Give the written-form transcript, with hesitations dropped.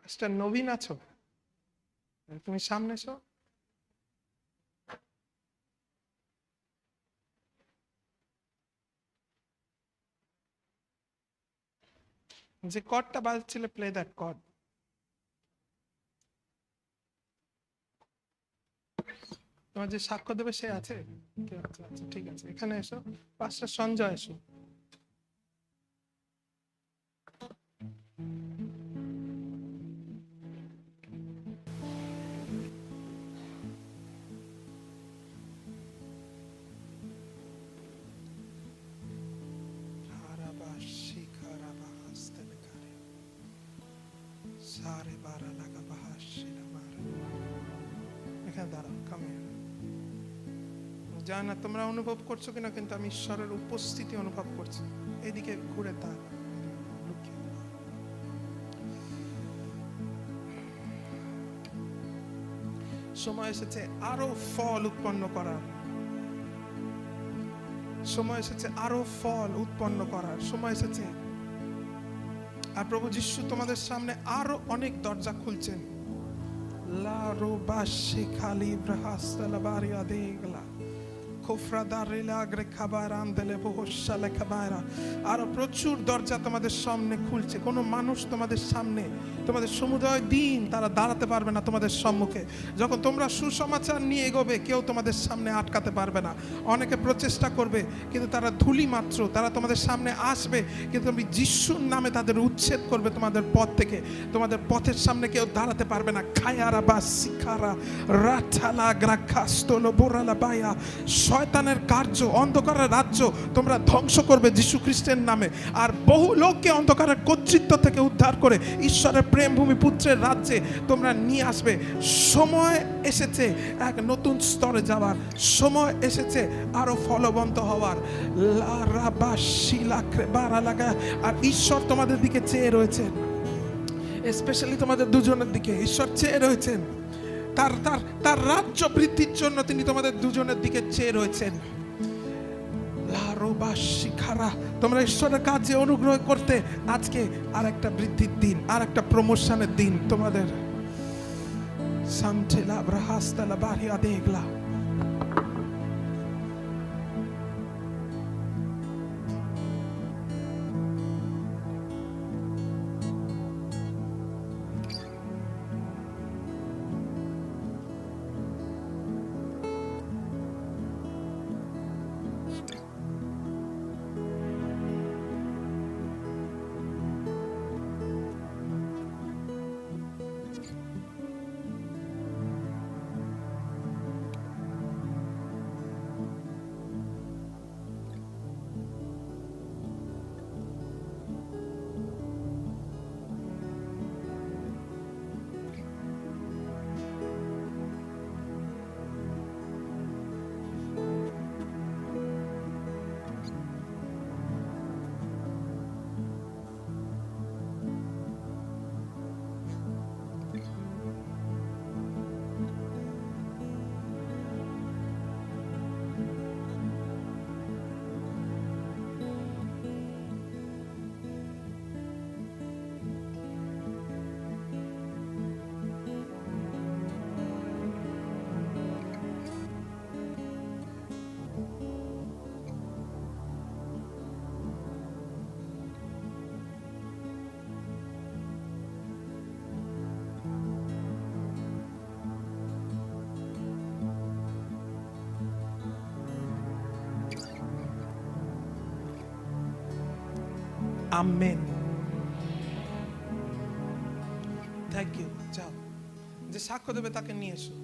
Mister নবীন আছো? তুমি সামনে এসো। যে কর্ডটা বাজছিল, প্লে দ্যাট কর্ড। তোমার যে সাক্ষ্য দেবে সে আছে? আচ্ছা আচ্ছা, ঠিক আছে, এখানে এসো। পাস্টার সঞ্জয় এসো। জানি না তোমরা অনুভব করছো কিনা, কিন্তু আমি ঈশ্বরের উপস্থিতি অনুভব করছি। এদিকে ঘুরে তার সময় এসেছে আরো ফল উৎপন্ন করার, সময় এসেছে আরো ফল উৎপন্ন করার সময় এসেছে। আর প্রভু যিশু তোমাদের সামনে আরো অনেক দরজা খুলছেন। লা রোবাশি খালি ব্রাহাস্তালা বারিয়া দেগলা আরো প্রচুর দরজা তোমাদের সামনে খুলছে। কোনো মানুষ তোমাদের সামনে, তোমাদের সমুদয় দিন তারা দাঁড়াতে পারবে না তোমাদের সম্মুখে। যখন তোমরা সুসমাচার নিয়ে এগোবে, কেউ তোমাদের সামনে আটকাতে পারবে না। অনেকে প্রচেষ্টা করবে, কিন্তু তারা ধুলি মাত্র। তারা তোমাদের সামনে আসবে, কিন্তু তুমি যিশুর নামে তাদের উচ্ছেদ করবে তোমাদের পথ থেকে। তোমাদের পথের সামনে কেউ দাঁড়াতে পারবে না। খায়ারা বা শিখারা রাঠালা গ্রাখাস্তলো বোরালা বায়া। শয়তানের কার্য, অন্ধকারের রাজ্য তোমরা ধ্বংস করবে যিশু খ্রিস্টের নামে। আর বহু লোককে অন্ধকারের কর্তৃত্ব থেকে উদ্ধার করে ঈশ্বরের প্রেম ভূমি পুত্রের রাজ্যে তোমরা নিয়ে আসবে। সময় এসেছে এক নতুন স্তরে যাওয়ার, সময় এসেছে আরো ফলবন্ত হওয়ার। আর ঈশ্বর তোমাদের দিকে চেয়ে রয়েছেন, স্পেশালি তোমাদের দুজনের দিকে ঈশ্বর চেয়ে রয়েছেন। তার রাজ্য বৃদ্ধির জন্য তিনি তোমাদের দুজনের দিকে চেয়ে রয়েছেন। তোমরা ঈশ্বরের কাজে অনুগ্রহ করতে আজকে আর একটা বৃদ্ধির দিন, আর একটা প্রমোশনের দিন তোমাদের। সামথেলা ব্রাহাস্তালা বারিয়া দেগলা। আমেন। Thank you. যাও, যে সাক্ষ্য দেবে তাকে নিয়ে এসো।